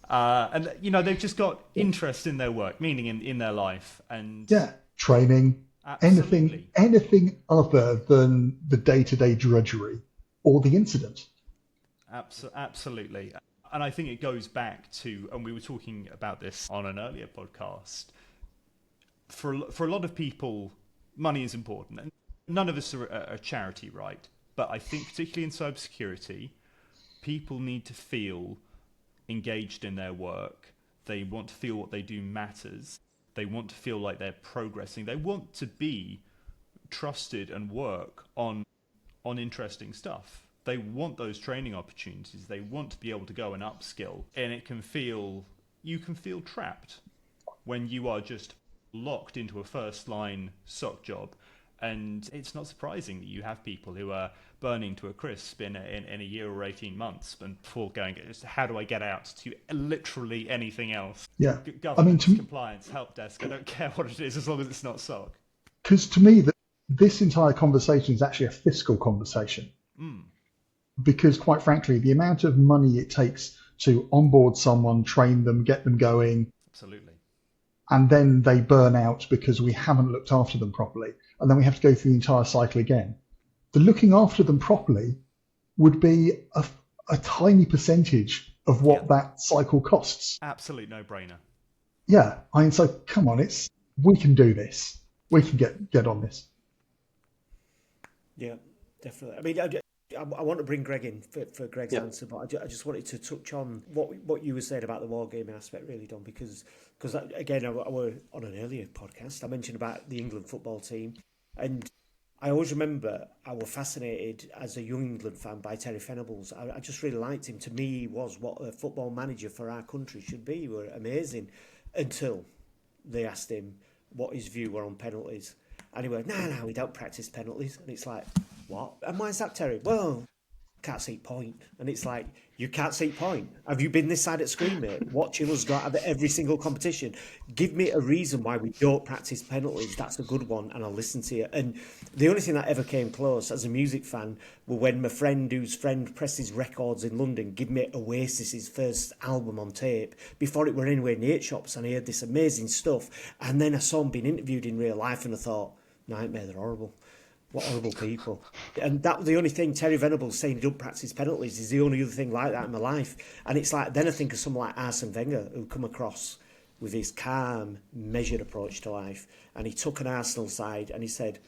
And they've just got interest in their work, meaning in their life, and training, absolutely. anything other than the day-to-day drudgery or the incident. Absolutely. And I think it goes back to, and we were talking about this on an earlier podcast, for a lot of people, money is important. And none of us are a charity, right? But I think particularly in cybersecurity, people need to feel engaged in their work. They want to feel what they do matters. They want to feel like they're progressing. They want to be trusted and work on interesting stuff. They want those training opportunities. They want to be able to go and upskill. And you can feel trapped when you are just locked into a first line SOC job. And it's not surprising that you have people who are burning to a crisp in a year or 18 months and before going, how do I get out to literally anything else? Yeah. Governance, compliance, help desk, I don't care what it is as long as it's not SOC. Because to me, this entire conversation is actually a fiscal conversation. Because quite frankly, the amount of money it takes to onboard someone, train them, get them going. Absolutely. And then they burn out because we haven't looked after them properly. And then we have to go through the entire cycle again. The looking after them properly would be a tiny percentage of what that cycle costs. Absolute no-brainer. Yeah. So come on, we can do this. We can get on this. Yeah, definitely. I mean, I want to bring Greg in for Greg's answer, but I just wanted to touch on what you were saying about the wargaming aspect, really, Don, because again, I were on an earlier podcast, I mentioned about the England football team, and I always remember I was fascinated as a young England fan by Terry Venables. I just really liked him. To me, he was what a football manager for our country should be. He were amazing until they asked him what his view were on penalties. And he went, no, we don't practice penalties. And it's like, what? And why is that, Terry? Well, can't see point. And it's like, you can't see point. Have you been this side at screen, mate? Watching us go out of every single competition. Give me a reason why we don't practice penalties. That's a good one, and I'll listen to you. And the only thing that ever came close as a music fan were when my friend, whose friend presses records in London, give me Oasis's first album on tape before it were anywhere near shops, and I heard this amazing stuff. And then I saw him being interviewed in real life, and I thought, nightmare, they're horrible. What horrible people. And that was the only thing. Terry Venables saying he don't practice penalties is the only other thing like that in my life. And it's like, then I think of someone like Arsene Wenger, who come across with his calm, measured approach to life. And he took an Arsenal side and he said,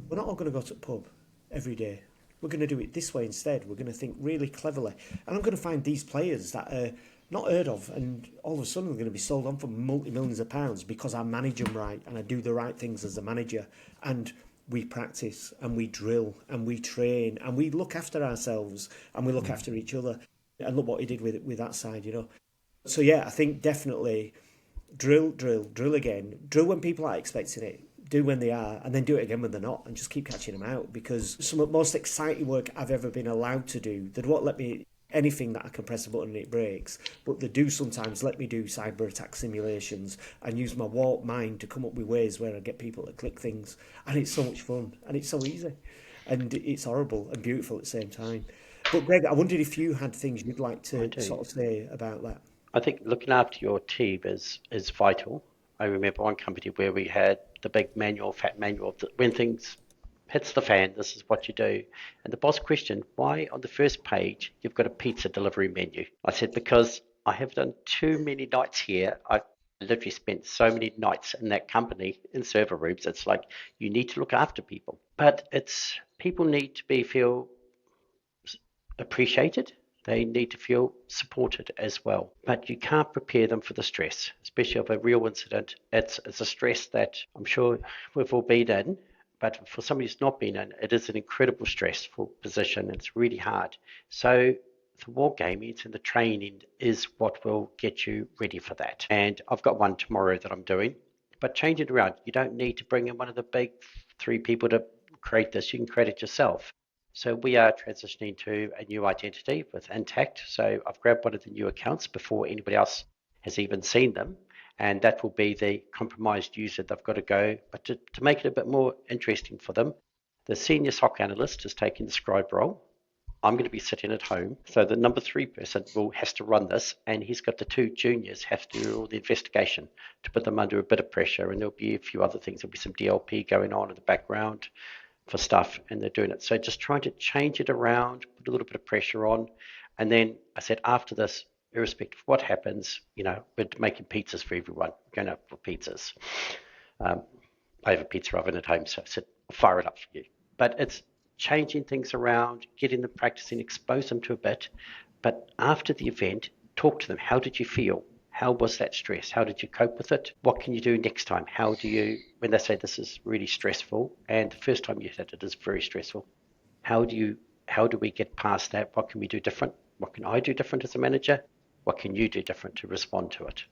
we're not all going to go to the pub every day. We're going to do it this way instead. We're going to think really cleverly. And I'm going to find these players that are not heard of, and all of a sudden they're going to be sold on for multi-millions of pounds because I manage them right and I do the right things as a manager. And we practice and we drill and we train and we look after ourselves and we look after each other. And look what he did with that side, you know. So yeah, I think definitely drill again. Drill when people are expecting it. Do when they are, and then do it again when they're not, and just keep catching them out. Because some of the most exciting work I've ever been allowed to do, they won't let me anything that I can press a button and it breaks, but they do sometimes let me do cyber attack simulations and use my warped mind to come up with ways where I get people to click things, and it's so much fun and it's so easy, and it's horrible and beautiful at the same time. But Greg, I wondered if you had things you'd like to sort of say about that. I think looking after your team is vital. I remember one company where we had the big manual, fat manual, that when things hits the fan, this is what you do. And the boss questioned, why on the first page you've got a pizza delivery menu? I said, because I have done too many nights here. I literally spent so many nights in that company in server rooms. It's like, you need to look after people. But it's people need to feel appreciated. They need to feel supported as well. But you can't prepare them for the stress, especially of a real incident. It's a stress that I'm sure we've all been in, but for somebody who's not been in, it is an incredible stressful position. It's really hard. So the wargaming and the training is what will get you ready for that. And I've got one tomorrow that I'm doing, but change it around. You don't need to bring in one of the big 3 people to create this. You can create it yourself. So we are transitioning to a new identity with Intact. So I've grabbed one of the new accounts before anybody else has even seen them. And that will be the compromised user. They've got to go. But to make it a bit more interesting for them, the senior SOC analyst is taking the scribe role. I'm going to be sitting at home. So the number 3 person has to run this. And he's got the 2 juniors have to do all the investigation to put them under a bit of pressure. And there'll be a few other things. There'll be some DLP going on in the background for stuff, and they're doing it. So just trying to change it around, put a little bit of pressure on. And then I said, after this, irrespective of what happens, we're making pizzas for everyone. We're going out for pizzas. I have a pizza oven at home, so I said, I'll fire it up for you. But it's changing things around, getting them practicing, expose them to a bit. But after the event, talk to them. How did you feel? How was that stress? How did you cope with it? What can you do next time? How do you, when they say this is really stressful, and the first time you hit it is very stressful, how do we get past that? What can we do different? What can I do different as a manager? What can you do different to respond to it?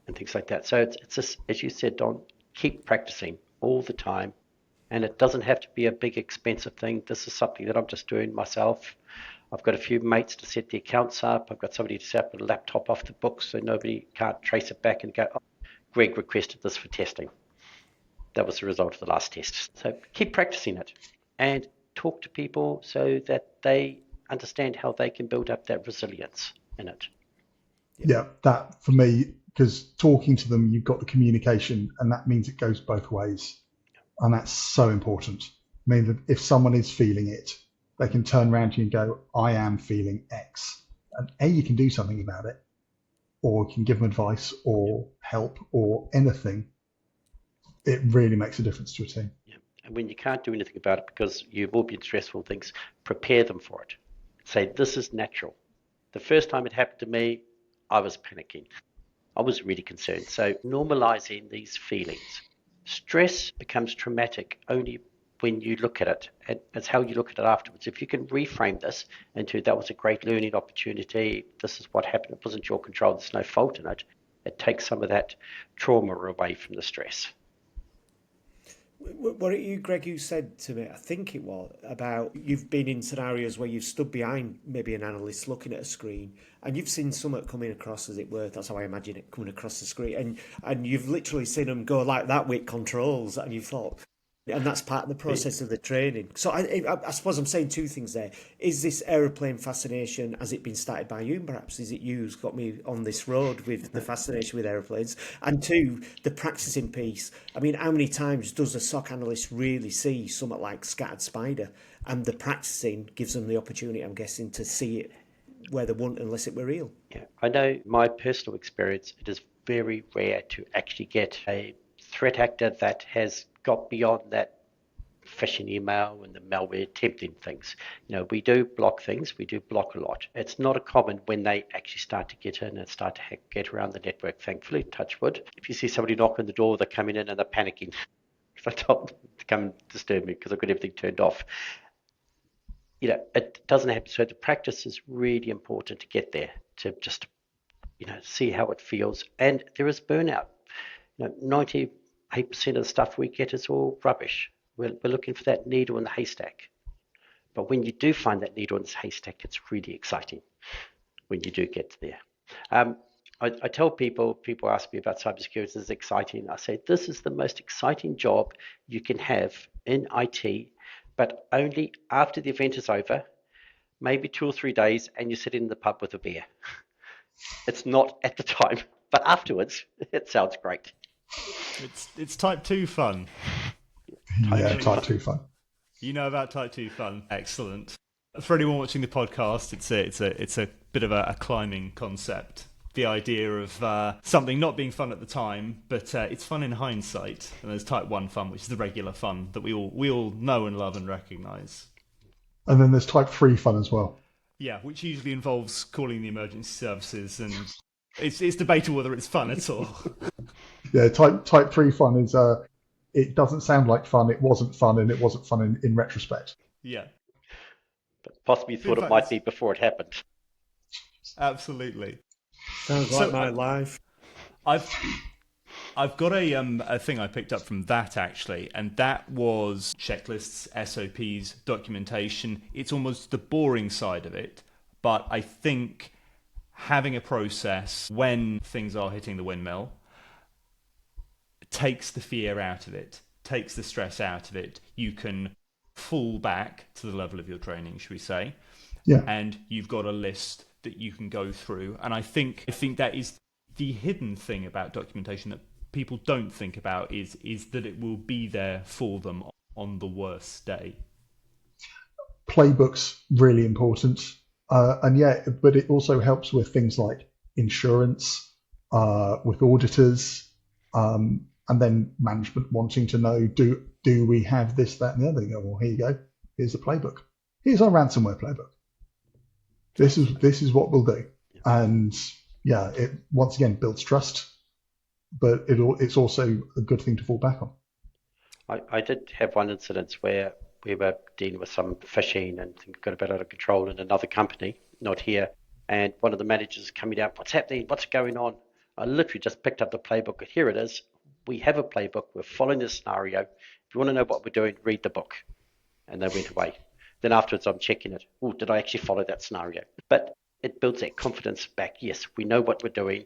And things like that. So it's just, as you said, Don, keep practicing all the time. And it doesn't have to be a big, expensive thing. This is something that I'm just doing myself. I've got a few mates to set the accounts up. I've got somebody to set up a laptop off the books so nobody can't trace it back and go, oh, Greg requested this for testing. That was the result of the last test. So keep practicing it and talk to people so that they understand how they can build up that resilience in it. Yeah, that for me, because talking to them, you've got the communication, and that means it goes both ways. And that's so important. I mean, that if someone is feeling it, they can turn around to you and go, I am feeling X. And you can do something about it, or you can give them advice or help or anything. It really makes a difference to a team. Yeah. And when you can't do anything about it because you've all been stressful things, prepare them for it. Say, this is natural. The first time it happened to me, I was panicking. I was really concerned. So normalizing these feelings. Stress becomes traumatic only when you look at it, and it's how you look at it afterwards. If you can reframe this into, that was a great learning opportunity, this is what happened, it wasn't your control, there's no fault in it, it takes some of that trauma away from the stress. Were it you, Greg, who said to me, I think it was, about you've been in scenarios where you've stood behind maybe an analyst looking at a screen and you've seen something coming across, as it were. That's how I imagine it, coming across the screen. And you've literally seen them go like that with controls and you thought, and that's part of the process of the training. So I suppose I'm saying two things there. Is this aeroplane fascination, has it been started by you perhaps? Is it you who's got me on this road with the fascination with aeroplanes? And two, the practicing piece. I mean, how many times does a SOC analyst really see something like scattered spider? And the practicing gives them the opportunity, I'm guessing, to see it where they want, unless it were real. Yeah, I know my personal experience, it is very rare to actually get a threat actor that has got beyond that phishing email and the malware tempting things. We do block things, we do block a lot. It's not a common when they actually start to get in and start to get around the network, thankfully, touch wood. If you see somebody knock on the door, they're coming in and they're panicking. I told them to come disturb me because I've got everything turned off. It doesn't happen. So the practice is really important to get there, to just, see how it feels. And there is burnout. 98% of the stuff we get is all rubbish. We're looking for that needle in the haystack. But when you do find that needle in the haystack, it's really exciting when you do get there. I tell people ask me about cybersecurity, is exciting. I say, this is the most exciting job you can have in IT, but only after the event is over, maybe 2 or 3 days, and you're sitting in the pub with a beer. It's not at the time, but afterwards, it sounds great. It's type 2 fun. Yeah, type 2 fun. You know about type 2 fun. Excellent. For anyone watching the podcast, it's a bit of a climbing concept. The idea of something not being fun at the time, but it's fun in hindsight. And there's type 1 fun, which is the regular fun that we all know and love and recognise. And then there's type 3 fun as well. Yeah, which usually involves calling the emergency services, and it's debatable whether it's fun at all. Yeah, type 3 fun is it doesn't sound like fun, it wasn't fun, and it wasn't fun in retrospect. Yeah. But possibly thought it might be before it happened. Absolutely. Sounds like my life. I've got a thing I picked up from that, actually, and that was checklists, SOPs, documentation. It's almost the boring side of it, but I think having a process when things are hitting the windmill takes the fear out of it, takes the stress out of it. You can fall back to the level of your training, should we say, and you've got a list that you can go through. And I think that is the hidden thing about documentation that people don't think about is that it will be there for them on the worst day. Playbooks really important, but it also helps with things like insurance, with auditors, and then management wanting to know, do we have this, that, and the other? They go, well, here you go. Here's the playbook. Here's our ransomware playbook. This is what we'll do. And yeah, it once again builds trust, but it's also a good thing to fall back on. I did have one incident where we were dealing with some phishing and things got a bit out of control in another company, not here. And one of the managers coming out, what's happening? What's going on? I literally just picked up the playbook. Here it is. We have a playbook. We're following this scenario. If you want to know what we're doing, read the book. And they went away. Then afterwards, I'm checking it. Oh, did I actually follow that scenario? But it builds that confidence back. Yes, we know what we're doing.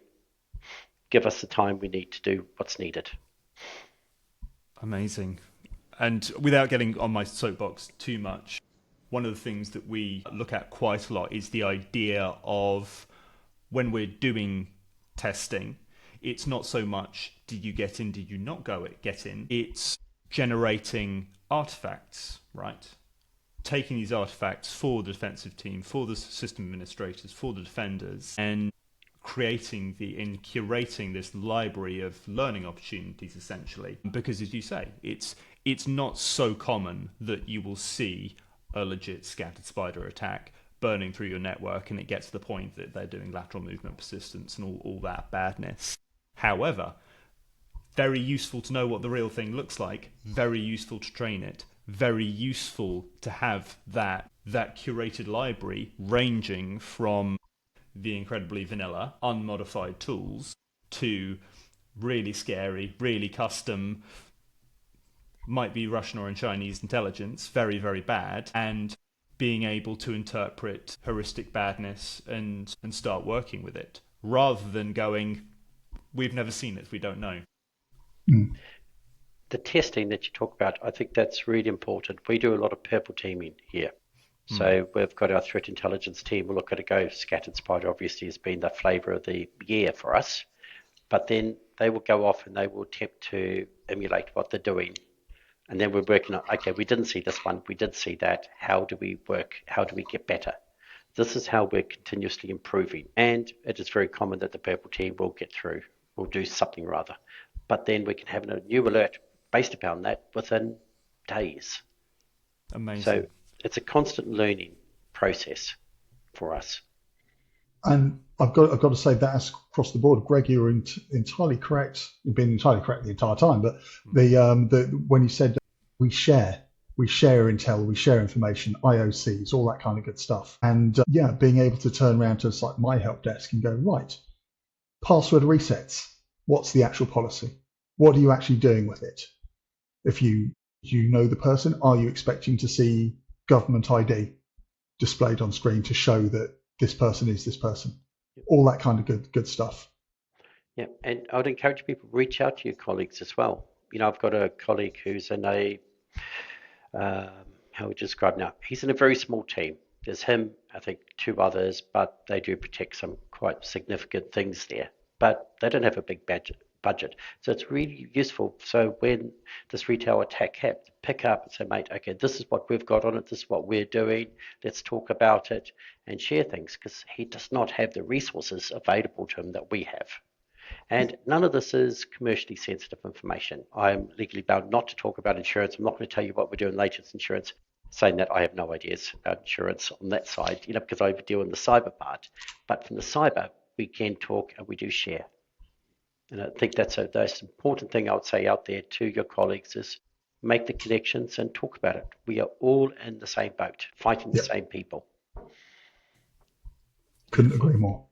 Give us the time we need to do what's needed. Amazing. And without getting on my soapbox too much, one of the things that we look at quite a lot is the idea of when we're doing testing, it's not so much did you get in, did you not get in, it's generating artifacts, right? Taking these artifacts for the defensive team, for the system administrators, for the defenders, and curating this library of learning opportunities, essentially. Because as you say, it's not so common that you will see a legit scattered spider attack burning through your network and it gets to the point that they're doing lateral movement persistence and all that badness. However, very useful to know what the real thing looks like, very useful to train it, very useful to have that curated library ranging from the incredibly vanilla, unmodified tools to really scary, really custom, might be Russian or Chinese intelligence, very, very bad, and being able to interpret heuristic badness and start working with it, rather than going, we've never seen it, we don't know. Mm. The testing that you talk about, I think that's really important. We do a lot of purple teaming here. So we've got our threat intelligence team. We'll look at a go. Scattered spider obviously has been the flavour of the year for us. But then they will go off and they will attempt to emulate what they're doing. And then we're working on, okay, we didn't see this one, we did see that. How do we work? How do we get better? This is how we're continuously improving. And it is very common that the purple team will get through, will do something rather. But then we can have a new alert based upon that within days. Amazing. So it's a constant learning process for us. And I've got to say that's across the board. Greg, you were entirely correct. You've been entirely correct the entire time. But the when you said we share intel, we share information, IOCs, all that kind of good stuff. And being able to turn around to like my help desk and go, right, password resets. What's the actual policy? What are you actually doing with it? If you know the person, are you expecting to see government ID displayed on screen to show that this person is this person? All that kind of good stuff. Yeah, and I would encourage people to reach out to your colleagues as well. I've got a colleague who's in a, how would you describe now? He's in a very small team. There's him, I think, 2 others, but they do protect some quite significant things there. But they don't have a big budget. So it's really useful. So when this retail attack happens, pick up and say, mate, okay, this is what we've got on it. This is what we're doing. Let's talk about it and share things, because he does not have the resources available to him that we have. And none of this is commercially sensitive information. I'm legally bound not to talk about insurance. I'm not going to tell you what we're doing latest insurance, saying that I have no ideas about insurance on that side, because I deal in the cyber part. But from the cyber, we can talk and we do share. And I think that's the most important thing I would say out there to your colleagues is make the connections and talk about it. We are all in the same boat, fighting the same people. Couldn't agree more.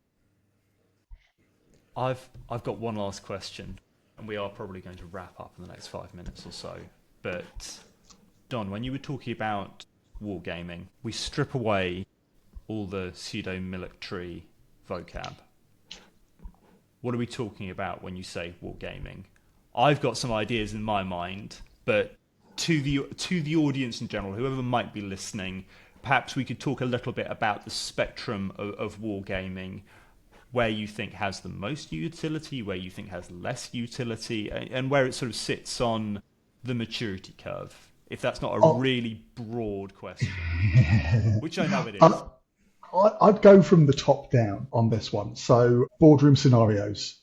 I've got one last question, and we are probably going to wrap up in the next 5 minutes or so. But Don, when you were talking about wargaming, we strip away all the pseudo-military vocab. What are we talking about when you say wargaming? I've got some ideas in my mind, but to the audience in general, whoever might be listening, perhaps we could talk a little bit about the spectrum of wargaming, where you think has the most utility, where you think has less utility, and where it sort of sits on the maturity curve. If that's not a really broad question, which I know it is. I'd go from the top down on this one. So boardroom scenarios,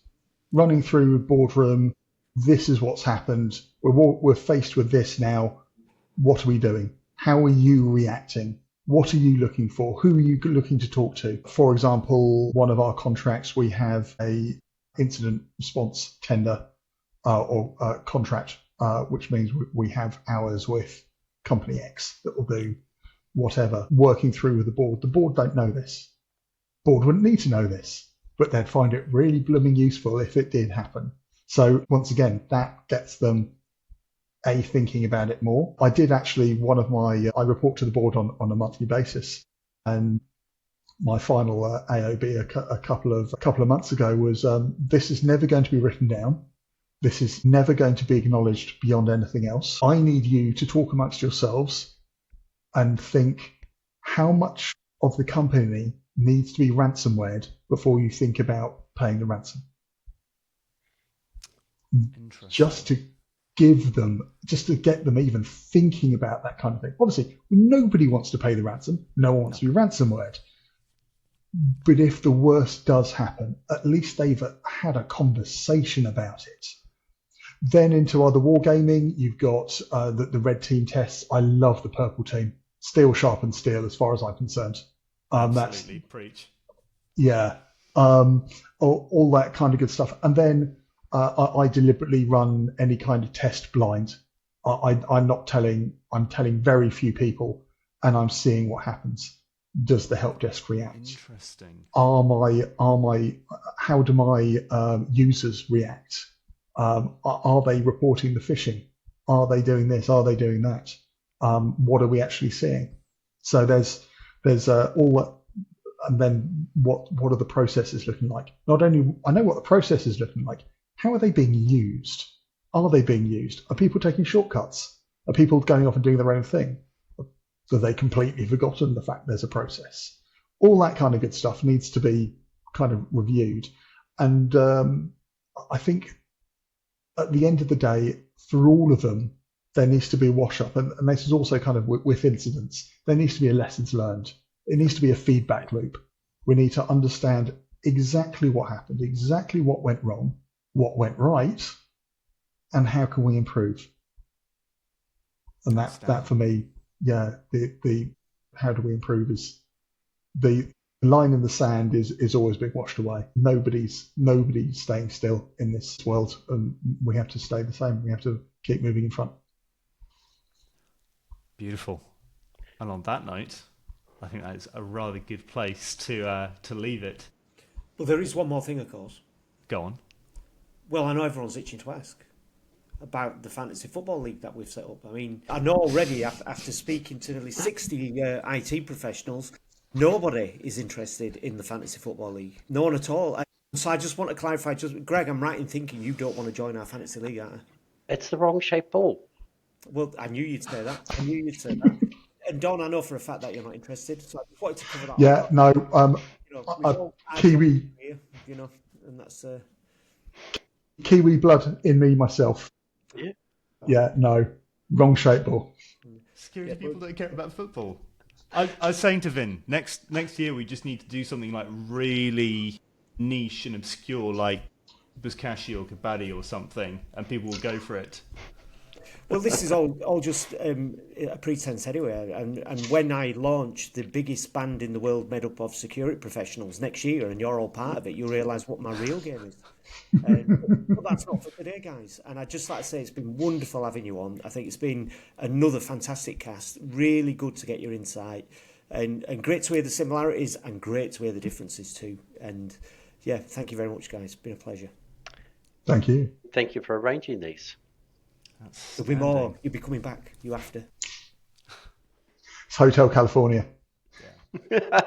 running through boardroom, this is what's happened. We're faced with this now. What are we doing? How are you reacting? What are you looking for? Who are you looking to talk to? For example, one of our contracts, we have a incident response tender or contract, which means we have hours with company X that will do whatever, working through with the board. The board don't know this. Board wouldn't need to know this, but they'd find it really blooming useful if it did happen. So once again, that gets them thinking about it more. I did actually, I report to the board on a monthly basis, and my final AOB a couple of months ago was this is never going to be written down. This is never going to be acknowledged beyond anything else. I need you to talk amongst yourselves and think how much of the company needs to be ransomwared before you think about paying the ransom. Just to get them even thinking about that kind of thing. Obviously, nobody wants to pay the ransom. No one wants to be ransomwared. But if the worst does happen, at least they've had a conversation about it. Then into other wargaming, you've got the red team tests. I love the purple team. Steel sharpens steel as far as I'm concerned. Absolutely, preach. Yeah, all that kind of good stuff. And then I deliberately run any kind of test blind. I'm telling very few people, and I'm seeing what happens. Does the help desk react? Interesting. How do my users react? Are they reporting the phishing? Are they doing this? Are they doing that? What are we actually seeing? So there's all that, and then what are the processes looking like? Not only I know what the process is looking like, how are they being used? Are they being used? Are people taking shortcuts? Are people going off and doing their own thing? Have they completely forgotten the fact there's a process? All that kind of good stuff needs to be kind of reviewed. And I think at the end of the day, for all of them, there needs to be a wash up. And this is also kind of with incidents, there needs to be a lessons learned. It needs to be a feedback loop. We need to understand exactly what happened, exactly what went wrong, what went right, and how can we improve. And that for me, yeah, the how do we improve is the line in the sand is always being washed away. Nobody's staying still in this world, and we have to stay the same. We have to keep moving in front. Beautiful. And on that note, I think that is a rather good place to leave it. Well, there is one more thing, of course. Go on. Well, I know everyone's itching to ask about the Fantasy Football League that we've set up. I mean, I know already after speaking to nearly 60 IT professionals, nobody is interested in the Fantasy Football League. No one at all. So I just want to clarify, Greg, I'm right in thinking you don't want to join our Fantasy League, aren't you? It's the wrong shaped ball. Well, I knew you'd say that. And Don, I know for a fact that you're not interested, so I just wanted to cover that. Yeah, no, Kiwi, here, and that's Kiwi blood in me myself. Yeah. Yeah, no, wrong shape ball. Security people don't care about football. I was saying to Vin, next year we just need to do something like really niche and obscure, like Buzkashi or Kabaddi or something, and people will go for it. Well, this is all just a pretense anyway. And when I launch the biggest band in the world made up of security professionals next year, and you're all part of it, you'll realise what my real game is. But that's not for today, guys. And I'd just like to say it's been wonderful having you on. I think it's been another fantastic cast. Really good to get your insight. And great to hear the similarities and great to hear the differences too. And yeah, thank you very much, guys. It's been a pleasure. Thank you. Thank you for arranging these. There'll be more. You'll be coming back. You have to. It's Hotel California. Yeah.